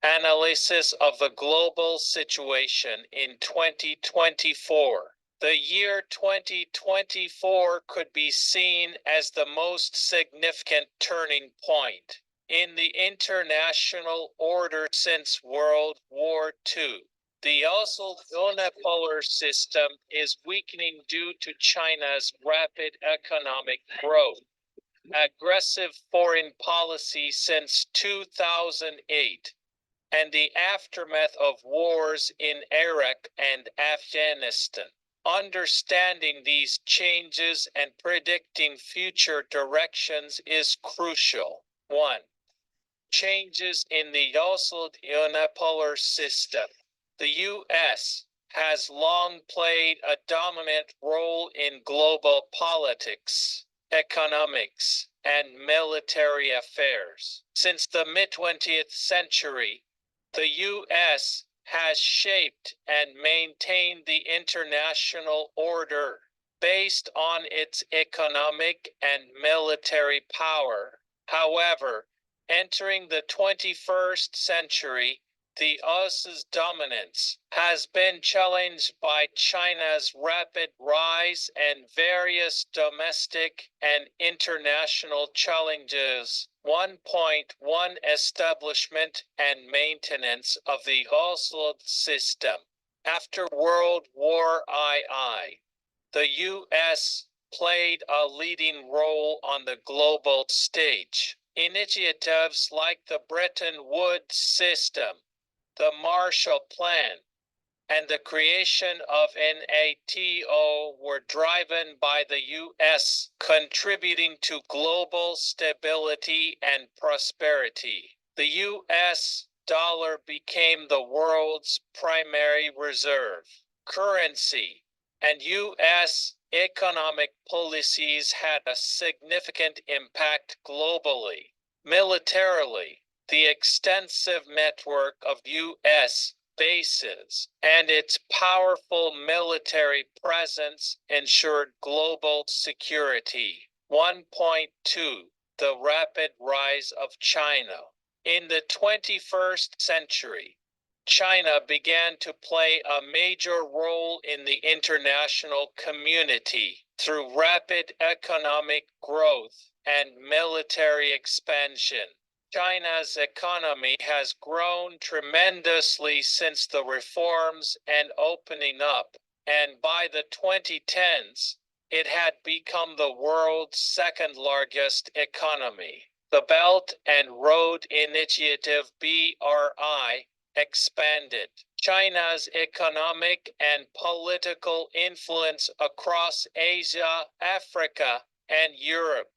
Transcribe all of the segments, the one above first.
Analysis of the global situation in 2024. The year 2024 could be seen as the most significant turning point in the international order since World War II. The also unipolar system is weakening due to China's rapid economic growth, aggressive foreign policy since 2008, and the aftermath of wars in Iraq and Afghanistan. Understanding these changes and predicting future directions is crucial. 1. Changes in the also unipolar system. The U.S. has long played a dominant role in global politics, economics, and military affairs. Since the mid-20th century, the U.S. has shaped and maintained the international order based on its economic and military power. However, entering the 21st century, the US's dominance has been challenged by China's rapid rise and various domestic and international challenges. 1.1 Establishment and maintenance of the Oslo system. After World War II, the U.S. played a leading role on the global stage. Initiatives like the Bretton Woods system, the Marshall Plan, and the creation of NATO were driven by the U.S., contributing to global stability and prosperity. The U.S. dollar became the world's primary reserve currency, and U.S. economic policies had a significant impact globally. Militarily, the extensive network of U.S. bases and its powerful military presence ensured global security. 1.2 The rapid rise of China. In the 21st century, China began to play a major role in the international community through rapid economic growth and military expansion. China's economy has grown tremendously since the reforms and opening up, and by the 2010s, it had become the world's second largest economy. The Belt and Road Initiative (BRI) expanded China's economic and political influence across Asia, Africa, and Europe.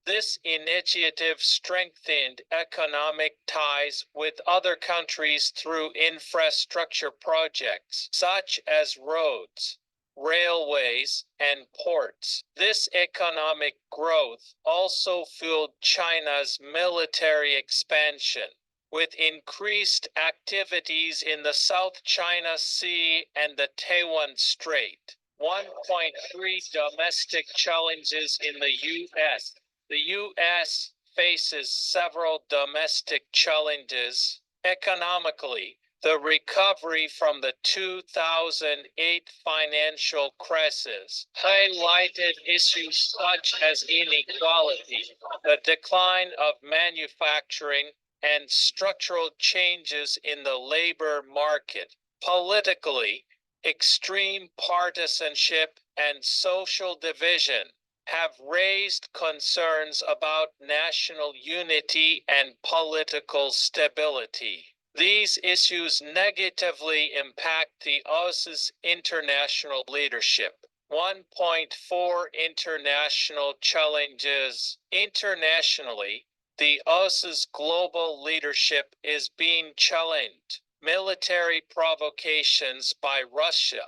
This initiative strengthened economic ties with other countries through infrastructure projects such as roads, railways, and ports. This economic growth also fueled China's military expansion, with increased activities in the South China Sea and the Taiwan Strait. 1.3 Domestic challenges in the U.S. The U.S. faces several domestic challenges. Economically, the recovery from the 2008 financial crisis highlighted issues such as inequality, the decline of manufacturing, and structural changes in the labor market. Politically, extreme partisanship and social division have raised concerns about national unity and political stability. These issues negatively impact the US's international leadership. 1.4 International challenges. Internationally, the US's global leadership is being challenged. Military provocations by Russia,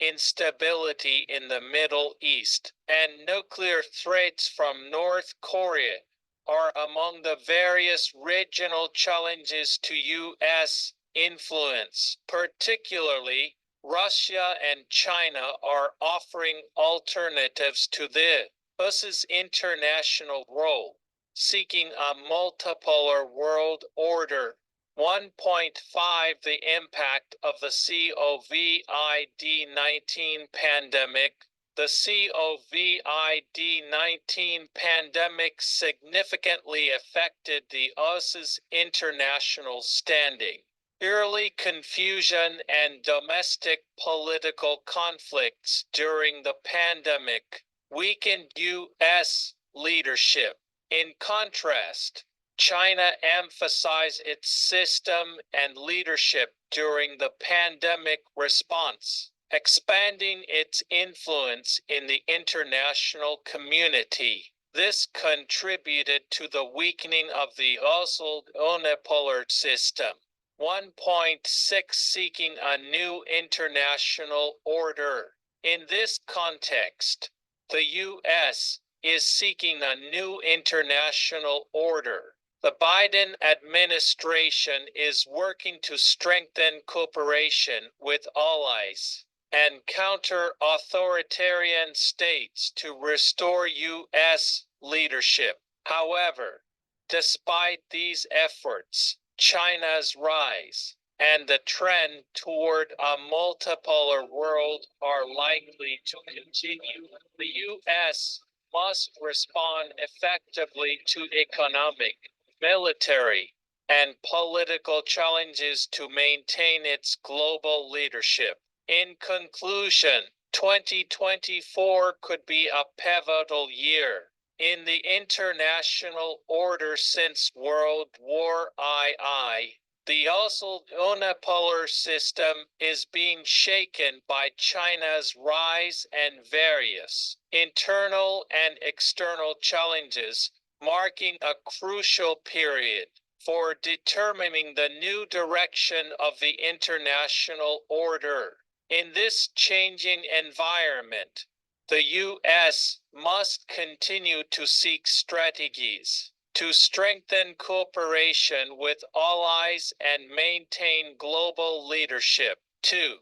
instability in the Middle East, and nuclear threats from North Korea are among the various regional challenges to U.S. influence. Particularly, Russia and China are offering alternatives to the US's international role, seeking a multipolar world order 1.5 The impact of the COVID-19 pandemic. The COVID-19 pandemic significantly affected the US's international standing. Early confusion and domestic political conflicts during the pandemic weakened U.S. leadership. In contrast, China emphasized its system and leadership during the pandemic response, expanding its influence in the international community. This contributed to the weakening of the unipolar system. 1.6 Seeking a new international order. In this context, the U.S. is seeking a new international order. The Biden administration is working to strengthen cooperation with allies and counter authoritarian states to restore U.S. leadership. However, despite these efforts, China's rise and the trend toward a multipolar world are likely to continue. The U.S. must respond effectively to economic, military, and political challenges to maintain its global leadership. In conclusion, 2024 could be a pivotal year in the international order since World War II. The unipolar system is being shaken by China's rise and various internal and external challenges, marking a crucial period for determining the new direction of the international order. In this changing environment, the U.S. must continue to seek strategies to strengthen cooperation with allies and maintain global leadership. 2.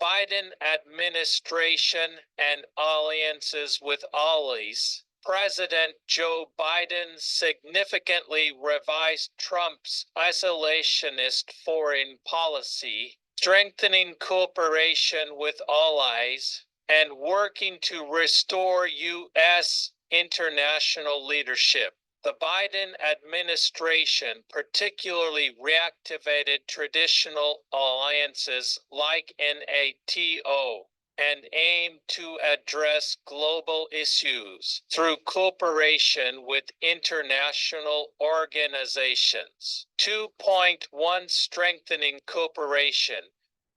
Biden administration and alliances with allies. President Joe Biden significantly revised Trump's isolationist foreign policy, strengthening cooperation with allies and working to restore U.S. international leadership. The Biden administration particularly reactivated traditional alliances like NATO and aimed to address global issues through cooperation with international organizations. 2.1 Strengthening cooperation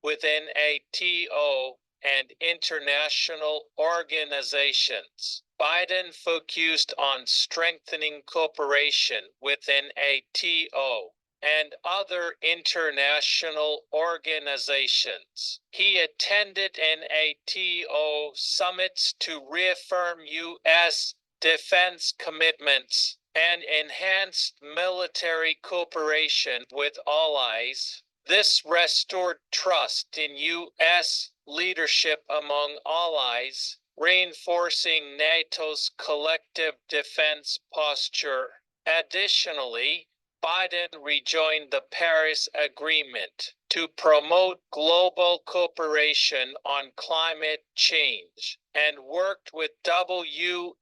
within NATO and international organizations. Biden focused on strengthening cooperation within NATO and other international organizations. He attended NATO summits to reaffirm U.S. defense commitments and enhanced military cooperation with allies. This restored trust in U.S. leadership among allies, reinforcing NATO's collective defense posture. Additionally, Biden rejoined the Paris Agreement to promote global cooperation on climate change and worked with WHO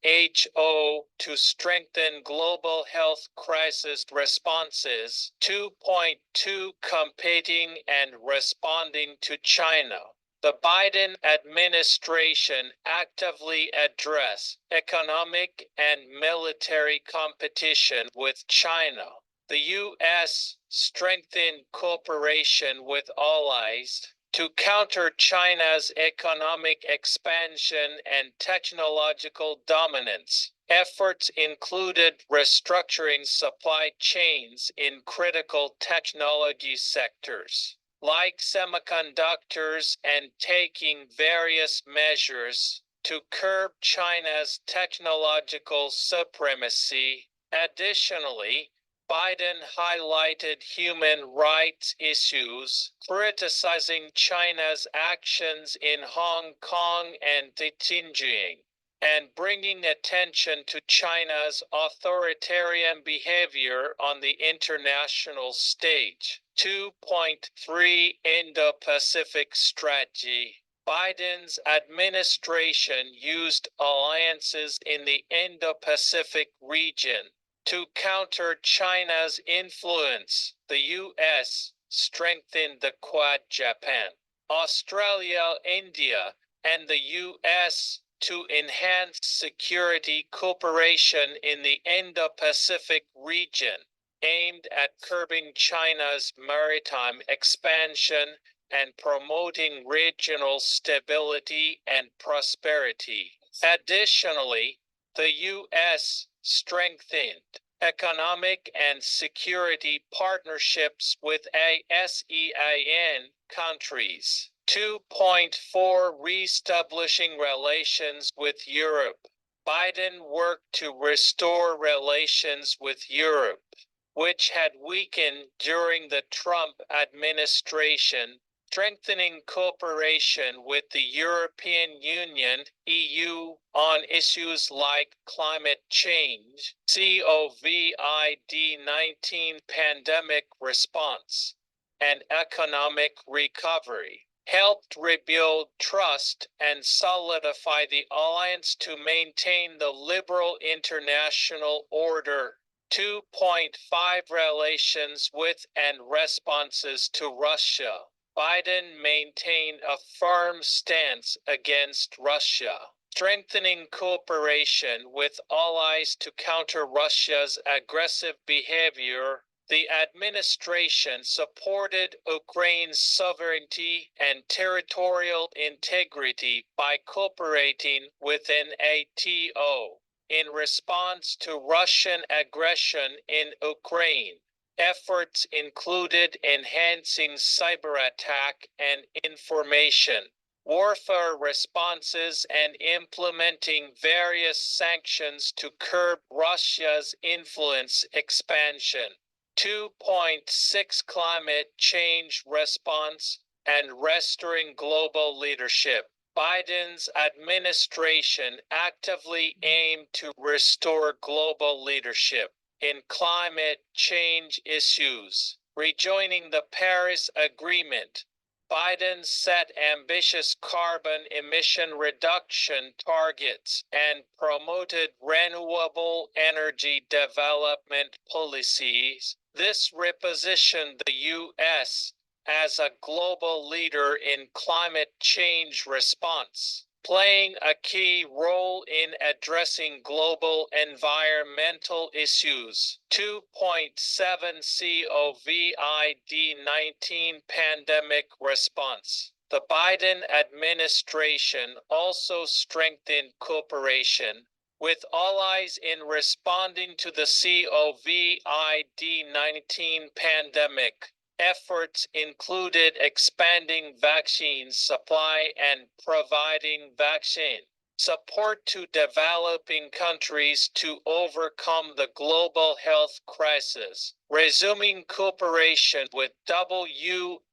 to strengthen global health crisis responses. 2.2 Competing and responding to China. The Biden administration actively addressed economic and military competition with China. The U.S. strengthened cooperation with allies to counter China's economic expansion and technological dominance. Efforts included restructuring supply chains in critical technology sectors, like semiconductors, and taking various measures to curb China's technological supremacy. Additionally, Biden highlighted human rights issues, criticizing China's actions in Hong Kong and Xinjiang. and bringing attention to China's authoritarian behavior on the international stage. 2.3 Indo-Pacific Strategy. Biden's administration used alliances in the Indo-Pacific region to counter China's influence. The U.S. strengthened the Quad, Japan, Australia, India, and the U.S. to enhance security cooperation in the Indo-Pacific region, aimed at curbing China's maritime expansion and promoting regional stability and prosperity. Additionally, the U.S. strengthened economic and security partnerships with ASEAN countries. 2.4 Reestablishing relations with Europe. Biden worked to restore relations with Europe, which had weakened during the Trump administration, strengthening cooperation with the European Union (EU) on issues like climate change, COVID-19 pandemic response, and economic recovery, helped rebuild trust and solidify the alliance to maintain the liberal international order. 2.5 Relations with and responses to Russia. Biden maintained a firm stance against Russia, strengthening cooperation with allies to counter Russia's aggressive behavior. The administration supported Ukraine's sovereignty and territorial integrity by cooperating with NATO. In response to Russian aggression in Ukraine, efforts included enhancing cyber attack and information warfare responses and implementing various sanctions to curb Russia's influence expansion. 2.6 Climate change response and restoring global leadership. Biden's administration actively aimed to restore global leadership in climate change issues. Rejoining the Paris Agreement, Biden set ambitious carbon emission reduction targets and promoted renewable energy development policies. This repositioned the U.S. as a global leader in climate change response, playing a key role in addressing global environmental issues. 2.7 COVID-19 pandemic response. The Biden administration also strengthened cooperation with allies in responding to the COVID-19 pandemic. Efforts included expanding vaccine supply and providing vaccine support to developing countries to overcome the global health crisis. Resuming cooperation with WHO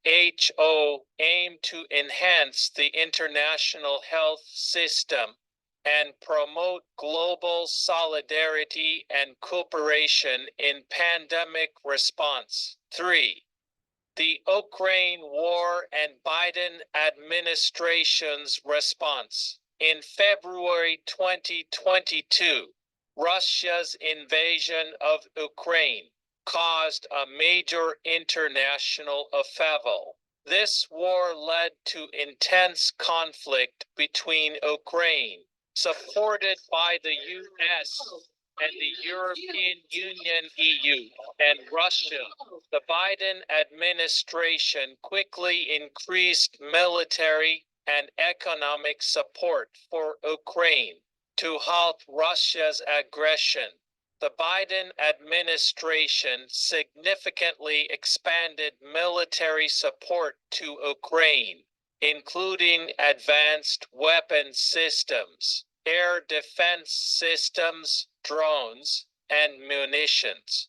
aimed to enhance the international health system and promote global solidarity and cooperation in pandemic response. 3. The Ukraine war and Biden administration's response. In February 2022, Russia's invasion of Ukraine caused a major international upheaval. This war led to intense conflict between Ukraine, supported by the U.S. and the European Union (EU), and Russia. The Biden administration quickly increased military and economic support for Ukraine to halt Russia's aggression. The Biden administration significantly expanded military support to Ukraine, including advanced weapon systems, air defense systems, drones, and munitions,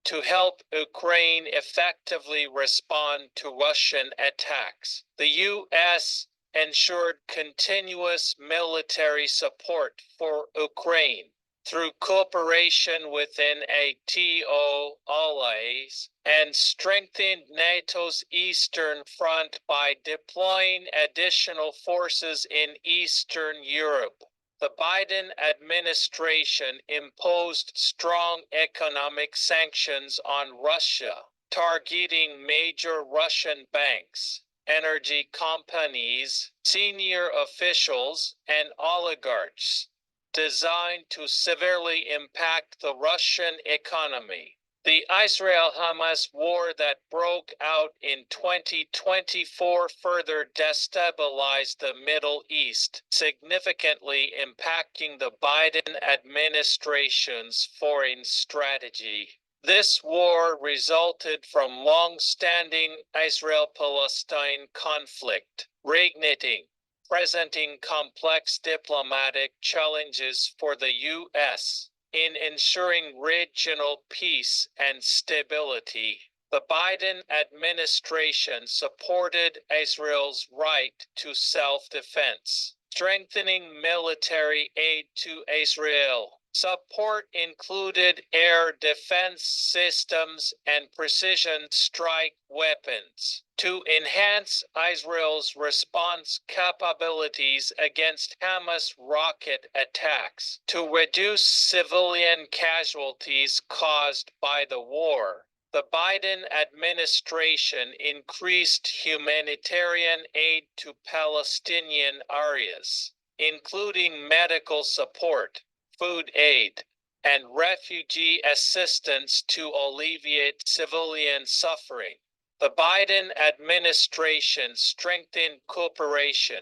to help Ukraine effectively respond to Russian attacks. The U.S. ensured continuous military support for Ukraine through cooperation within NATO allies, and strengthened NATO's Eastern Front by deploying additional forces in Eastern Europe. The Biden administration imposed strong economic sanctions on Russia, targeting major Russian banks, energy companies, senior officials, and oligarchs, designed to severely impact the Russian economy. The Israel-Hamas war that broke out in 2024 further destabilized the Middle East, significantly impacting the Biden administration's foreign strategy. This war resulted from long-standing Israel-Palestine conflict, reigniting, presenting complex diplomatic challenges for the U.S. in ensuring regional peace and stability. The Biden administration supported Israel's right to self-defense, strengthening military aid to Israel. Support included air defense systems and precision strike weapons to enhance Israel's response capabilities against Hamas rocket attacks, to reduce civilian casualties caused by the war. The Biden administration increased humanitarian aid to Palestinian areas, including medical support, food aid, and refugee assistance to alleviate civilian suffering. The Biden administration strengthened cooperation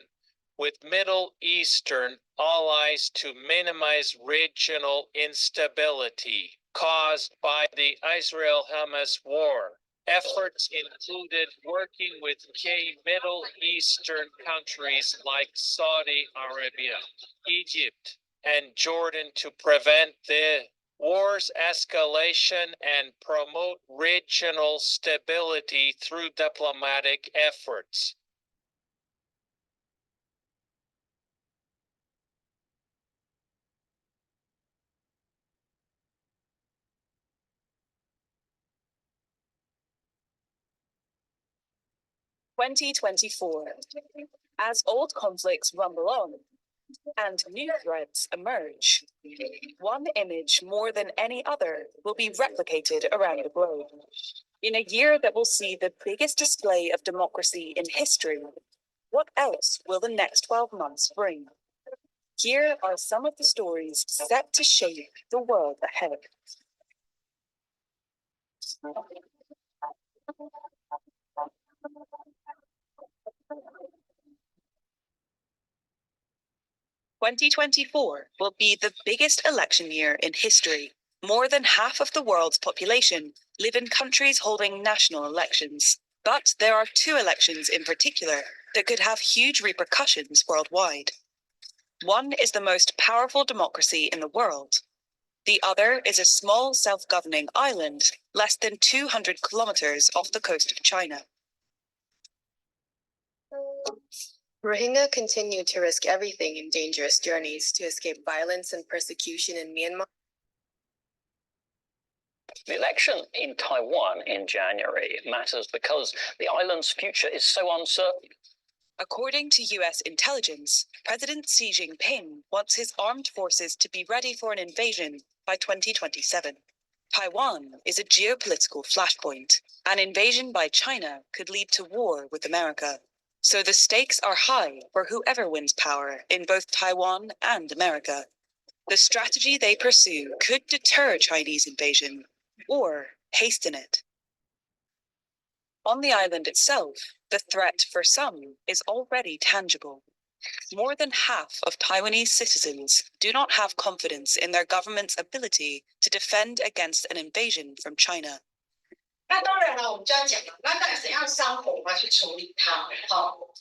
with Middle Eastern allies to minimize regional instability caused by the Israel-Hamas war. Efforts included working with key Middle Eastern countries like Saudi Arabia, Egypt, and Jordan to prevent the war's escalation and promote regional stability through diplomatic efforts. "2024. As old conflicts rumble on and new threats emerge, one image more than any other will be replicated around the globe. In a year that will see the biggest display of democracy in history, what else will the next 12 months bring? Here are some of the stories set to shape the world ahead. "2024 will be the biggest election year in history. More than half of the world's population live in countries holding national elections. But there are two elections in particular that could have huge repercussions worldwide. One is the most powerful democracy in the world. The other is a small self-governing island less than 200 kilometers off the coast of China. Rohingya continue to risk everything in dangerous journeys to escape violence and persecution in Myanmar. The election in Taiwan in January matters because the island's future is so uncertain. According to US intelligence, President Xi Jinping wants his armed forces to be ready for an invasion by 2027. Taiwan is a geopolitical flashpoint. An invasion by China could lead to war with America. So the stakes are high for whoever wins power in both Taiwan and America. The strategy they pursue could deter Chinese invasion or hasten it. On the island itself, the threat for some is already tangible. More than half of Taiwanese citizens do not have confidence in their government's ability to defend against an invasion from China. 那当然了，我们就要讲了，那到底怎样伤口我们要去处理它？好。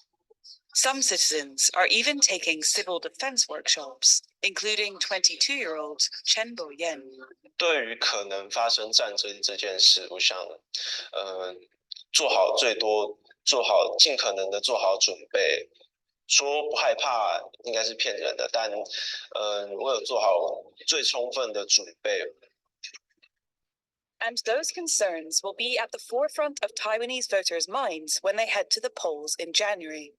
Some citizens are even taking civil defense workshops, including 22-year-old Chen Boyan. 对于可能发生战争这件事，我想，尽可能的做好准备，说不害怕应该是骗人的，但我有做好最充分的准备。And those concerns will be at the forefront of Taiwanese voters' minds when they head to the polls in January.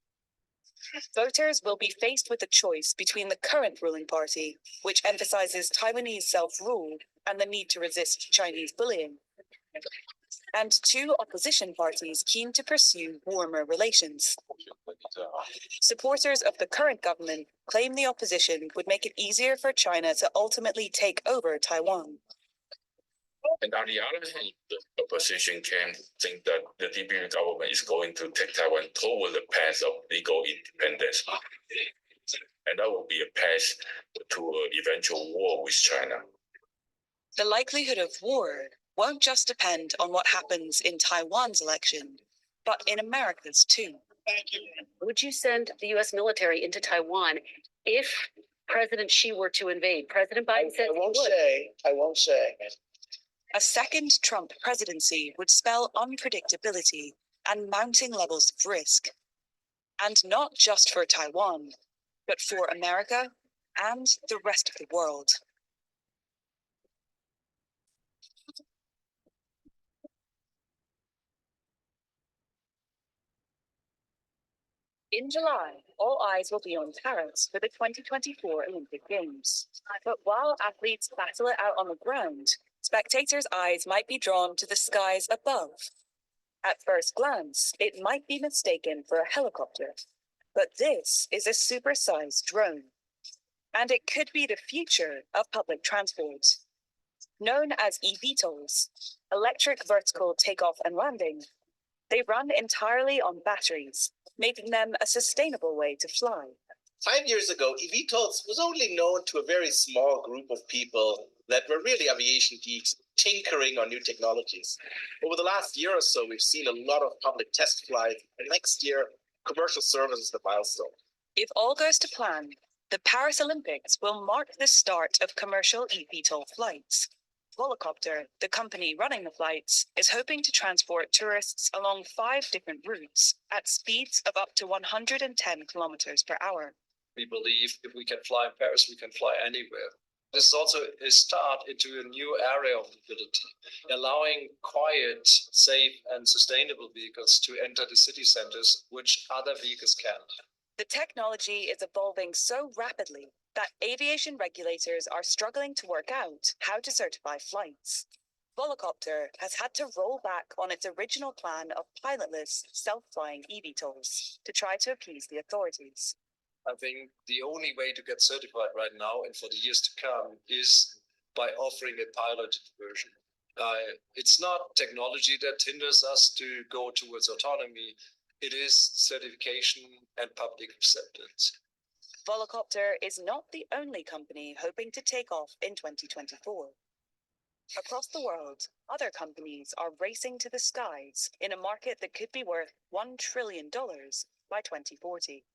Voters will be faced with a choice between the current ruling party, which emphasizes Taiwanese self-rule and the need to resist Chinese bullying, and two opposition parties keen to pursue warmer relations. Supporters of the current government claim the opposition would make it easier for China to ultimately take over Taiwan. And on the other hand, the opposition can think that the DPP government is going to take Taiwan toward the path of legal independence. And that will be a path to an eventual war with China. The likelihood of war won't just depend on what happens in Taiwan's election, but in America's too. Would you send the U.S. military into Taiwan if President Xi were to invade? President Biden said he would. I won't say. A second Trump presidency would spell unpredictability and mounting levels of risk. And not just for Taiwan, but for America and the rest of the world. In July, all eyes will be on Paris for the 2024 Olympic Games. But while athletes battle it out on the ground, spectators' eyes might be drawn to the skies above. At first glance, it might be mistaken for a helicopter, but this is a supersized drone. And it could be the future of public transport. Known as eVTOLs, electric vertical takeoff and landing, they run entirely on batteries, making them a sustainable way to fly. 5 years ago, eVTOLs was only known to a very small group of people that were really aviation geeks tinkering on new technologies. Over the last year or so, we've seen a lot of public test flights, and next year, commercial service is the milestone. If all goes to plan, the Paris Olympics will mark the start of commercial eVTOL flights. Volocopter, the company running the flights, is hoping to transport tourists along 5 different routes at speeds of up to 110 kilometers per hour. We believe if we can fly in Paris, we can fly anywhere. This is also a start into a new area of mobility, allowing quiet, safe, and sustainable vehicles to enter the city centers, which other vehicles can't. The technology is evolving so rapidly that aviation regulators are struggling to work out how to certify flights. Volocopter has had to roll back on its original plan of pilotless, self-flying eVTOLs to try to appease the authorities. I think the only way to get certified right now and for the years to come is by offering a piloted version. It's not technology that hinders us to go towards autonomy. It is certification and public acceptance. Volocopter is not the only company hoping to take off in 2024. Across the world, other companies are racing to the skies in a market that could be worth $1 trillion by 2040.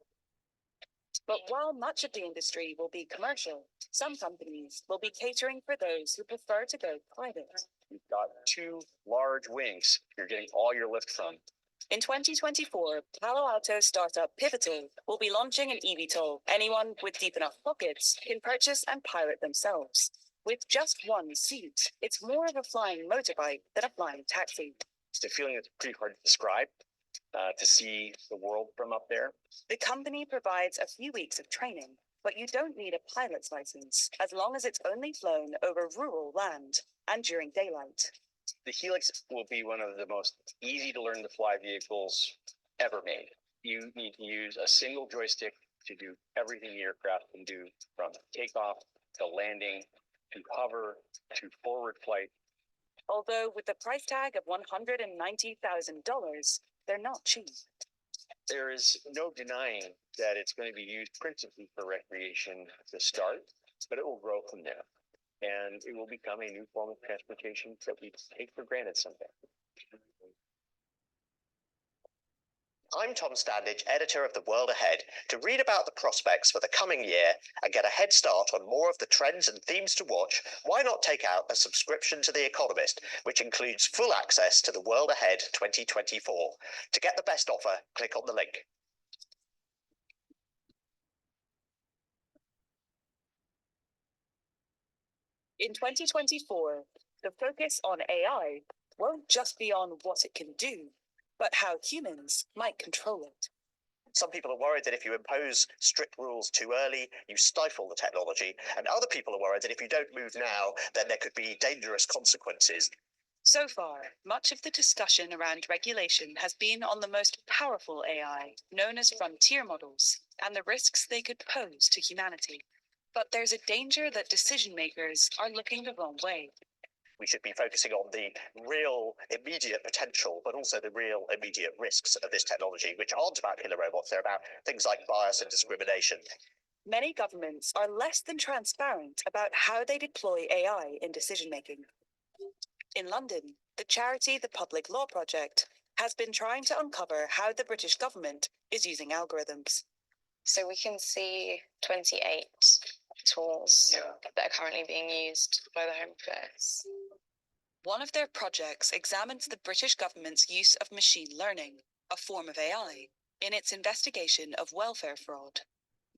But while much of the industry will be commercial, some companies will be catering for those who prefer to go private. You've got 2 large wings you're getting all your lift from. In 2024, Palo Alto startup Pivotal will be launching an eVTOL anyone with deep enough pockets can purchase and pilot themselves. With just 1 seat, it's more of a flying motorbike than a flying taxi. It's a feeling that's pretty hard to describe, to see the world from up there. The company provides a few weeks of training, but you don't need a pilot's license as long as it's only flown over rural land and during daylight. The Helix will be one of the most easy to learn to fly vehicles ever made. You need to use a single joystick to do everything the aircraft can do, from takeoff to landing to hover to forward flight. Although with the price tag of $190,000, they're not cheap. There is no denying that it's going to be used principally for recreation to start, but it will grow from there. And it will become a new form of transportation that we take for granted someday. I'm Tom Standage, editor of The World Ahead. To read about the prospects for the coming year and get a head start on more of the trends and themes to watch, why not take out a subscription to The Economist, which includes full access to The World Ahead 2024. To get the best offer, click on the link. In 2024, the focus on AI won't just be on what it can do, but how humans might control it. Some people are worried that if you impose strict rules too early, you stifle the technology, and other people are worried that if you don't move now, then there could be dangerous consequences. So far, much of the discussion around regulation has been on the most powerful AI, known as frontier models, and the risks they could pose to humanity. But there's a danger that decision makers are looking the wrong way. We should be focusing on the real immediate potential, but also the real immediate risks of this technology, which aren't about killer robots. They're about things like bias and discrimination. Many governments are less than transparent about how they deploy AI in decision making. In London, the charity The Public Law Project has been trying to uncover how the British government is using algorithms. So we can see 28 tools that are currently being used by the Home Office. One of their projects examines the British government's use of machine learning, a form of AI, in its investigation of welfare fraud.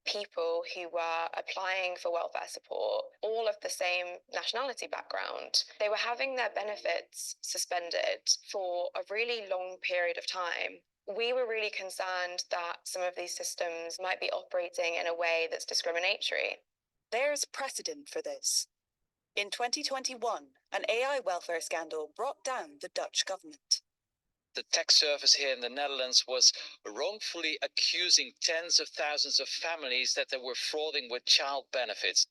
People who were applying for welfare support, all of the same nationality background, they were having their benefits suspended for a really long period of time. We were really concerned that some of these systems might be operating in a way that's discriminatory. There's precedent for this. In 2021, an AI welfare scandal brought down the Dutch government. The tax service here in the Netherlands was wrongfully accusing tens of thousands of families that they were frauding with child benefits.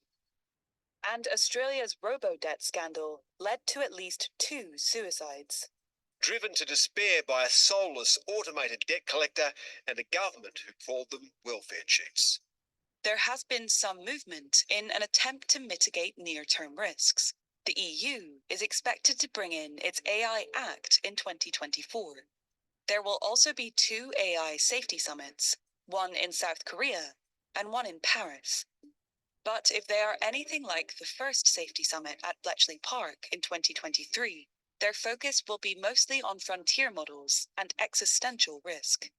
And Australia's robo-debt scandal led to at least 2 suicides. Driven to despair by a soulless automated debt collector and a government who called them welfare cheats. There has been some movement in an attempt to mitigate near-term risks. The EU is expected to bring in its AI Act in 2024. There will also be 2 AI safety summits, one in South Korea and one in Paris. But if they are anything like the first safety summit at Bletchley Park in 2023, their focus will be mostly on frontier models and existential risk.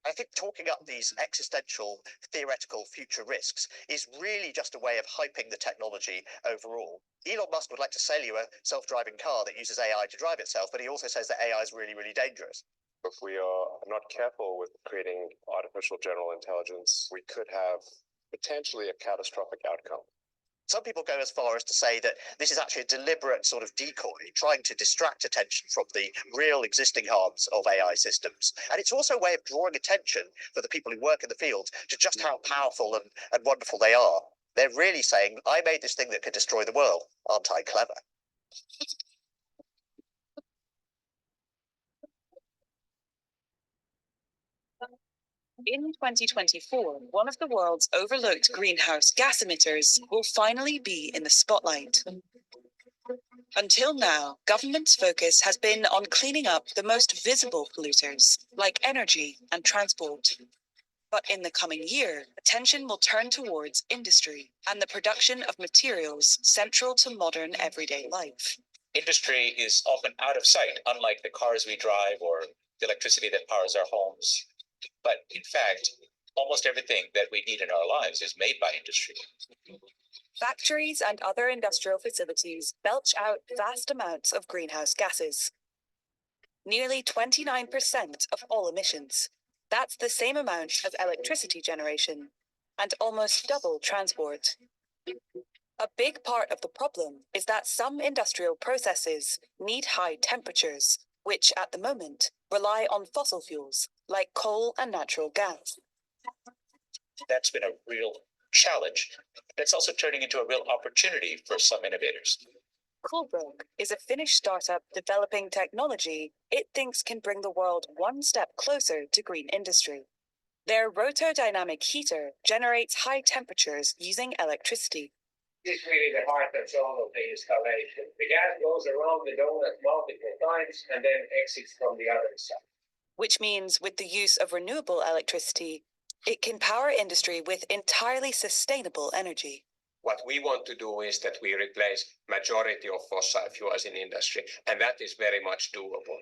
I think talking up these existential, theoretical future risks is really just a way of hyping the technology overall. Elon Musk would like to sell you a self-driving car that uses AI to drive itself, but he also says that AI is really, really dangerous. If we are not careful with creating artificial general intelligence, we could have potentially a catastrophic outcome. Some people go as far as to say that this is actually a deliberate sort of decoy, trying to distract attention from the real existing harms of AI systems. And it's also a way of drawing attention for the people who work in the field to just how powerful and wonderful they are. They're really saying, I made this thing that could destroy the world. Aren't I clever? In 2024, one of the world's overlooked greenhouse gas emitters will finally be in the spotlight. Until now, government's focus has been on cleaning up the most visible polluters, like energy and transport. But in the coming year, attention will turn towards industry and the production of materials central to modern everyday life. Industry is often out of sight, unlike the cars we drive or the electricity that powers our homes. But in fact, almost everything that we need in our lives is made by industry. Factories and other industrial facilities belch out vast amounts of greenhouse gases. Nearly 29% of all emissions. That's the same amount as electricity generation, and almost double transport. A big part of the problem is that some industrial processes need high temperatures, which at the moment rely on fossil fuels like coal and natural gas. That's been a real challenge. That's also turning into a real opportunity for some innovators. Coolbrook is a Finnish startup developing technology it thinks can bring the world one step closer to green industry. Their rotodynamic heater generates high temperatures using electricity. This is really the heart and soul of the installation. The gas goes around the donut multiple times and then exits from the other side. Which means with the use of renewable electricity, it can power industry with entirely sustainable energy. What we want to do is that we replace majority of fossil fuels in industry, and that is very much doable.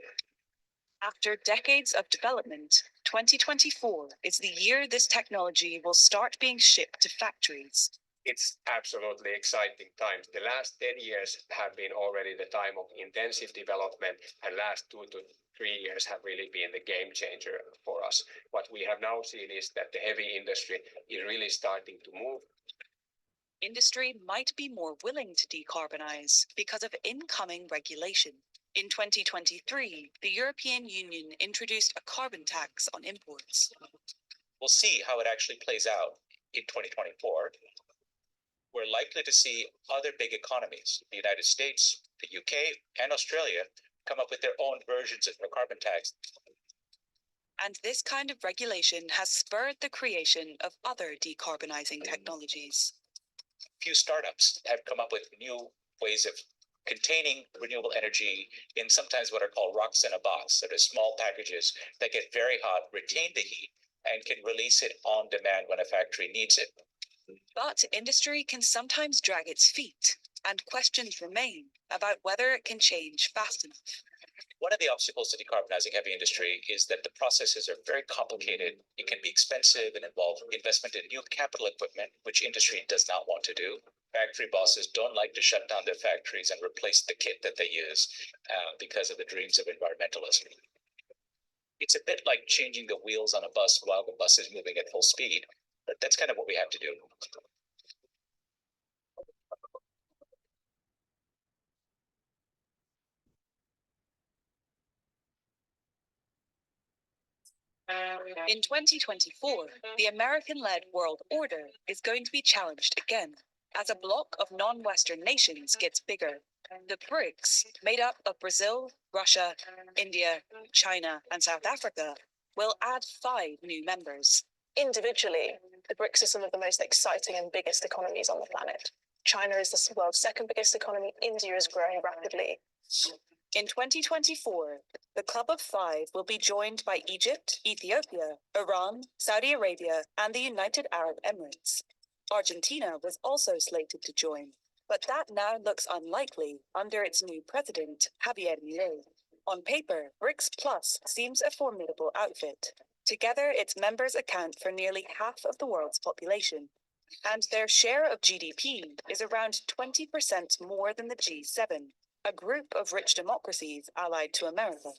After decades of development, 2024 is the year this technology will start being shipped to factories. It's absolutely exciting times. The last 10 years have been already the time of intensive development, and last 2 to 3 years have really been the game changer for us. What we have now seen is that the heavy industry is really starting to move. Industry might be more willing to decarbonize because of incoming regulation. In 2023, the European Union introduced a carbon tax on imports. We'll see how it actually plays out in 2024. We're likely to see other big economies, the United States, the UK, and Australia, come up with their own versions of the carbon tax. And this kind of regulation has spurred the creation of other decarbonizing technologies. Few startups have come up with new ways of containing renewable energy in sometimes what are called rocks in a box, sort of small packages that get very hot, retain the heat, and can release it on demand when a factory needs it. But industry can sometimes drag its feet, and questions remain about whether it can change fast enough. One of the obstacles to decarbonizing heavy industry is that the processes are very complicated. It can be expensive and involve investment in new capital equipment, which industry does not want to do. Factory bosses don't like to shut down their factories and replace the kit that they use because of the dreams of environmentalism. It's a bit like changing the wheels on a bus while the bus is moving at full speed. But that's kind of what we have to do. In 2024, the American-led world order is going to be challenged again as a bloc of non-Western nations gets bigger. The BRICS, made up of Brazil, Russia, India, China, and South Africa, will add 5 new members. Individually, the BRICS are some of the most exciting and biggest economies on the planet. China is the world's second biggest economy. India is growing rapidly. In 2024, the Club of 5 will be joined by Egypt, Ethiopia, Iran, Saudi Arabia, and the United Arab Emirates. Argentina was also slated to join, but that now looks unlikely under its new president, Javier Milei. On paper, BRICS Plus seems a formidable outfit. Together, its members account for nearly half of the world's population, and their share of GDP is around 20% more than the G7, a group of rich democracies allied to America.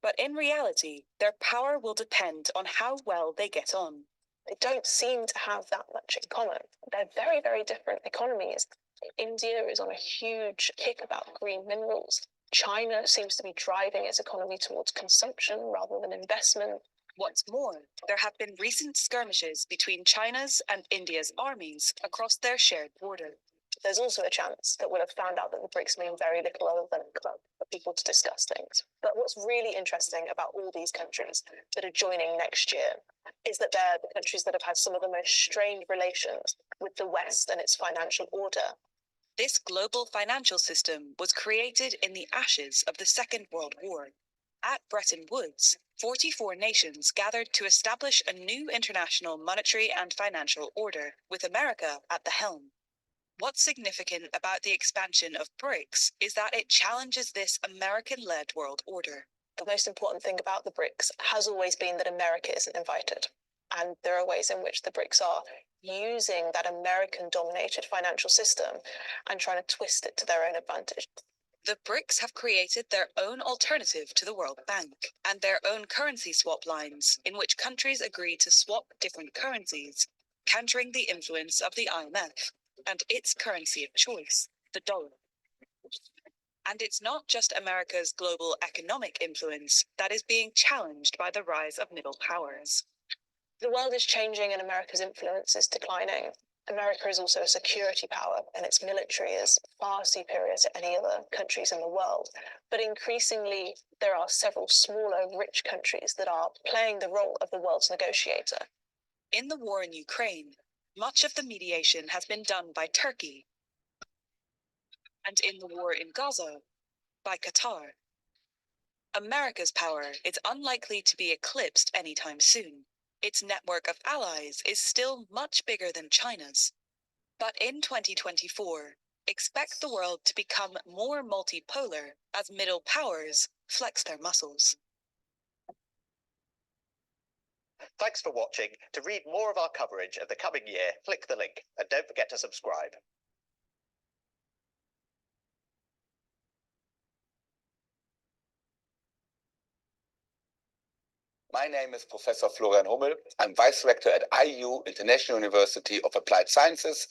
But in reality, their power will depend on how well they get on. They don't seem to have that much in common. They're very, very different economies. India is on a huge kick about green minerals. China seems to be driving its economy towards consumption rather than investment. What's more, there have been recent skirmishes between China's and India's armies across their shared border. There's also a chance that we'll have found out that the BRICS mean very little other than a club for people to discuss things. But what's really interesting about all these countries that are joining next year is that they're the countries that have had some of the most strained relations with the West and its financial order. This global financial system was created in the ashes of the Second World War. At Bretton Woods, 44 nations gathered to establish a new international monetary and financial order, with America at the helm. What's significant about the expansion of BRICS is that it challenges this American-led world order. The most important thing about the BRICS has always been that America isn't invited. And there are ways in which the BRICS are using that American-dominated financial system and trying to twist it to their own advantage. The BRICS have created their own alternative to the World Bank and their own currency swap lines in which countries agree to swap different currencies, countering the influence of the IMF and its currency of choice, the dollar. And it's not just America's global economic influence that is being challenged by the rise of middle powers. The world is changing and America's influence is declining. America is also a security power, and its military is far superior to any other countries in the world. But increasingly, there are several smaller, rich countries that are playing the role of the world's negotiator. In the war in Ukraine, much of the mediation has been done by Turkey, and in the war in Gaza, by Qatar. America's power is unlikely to be eclipsed anytime soon. Its network of allies is still much bigger than China's. But in 2024, expect the world to become more multipolar as middle powers flex their muscles. Thanks for watching. To read more of our coverage of the coming year, click the link and don't forget to subscribe. My name is Professor Florian Hummel. I'm Vice Rector at IU, International University of Applied Sciences,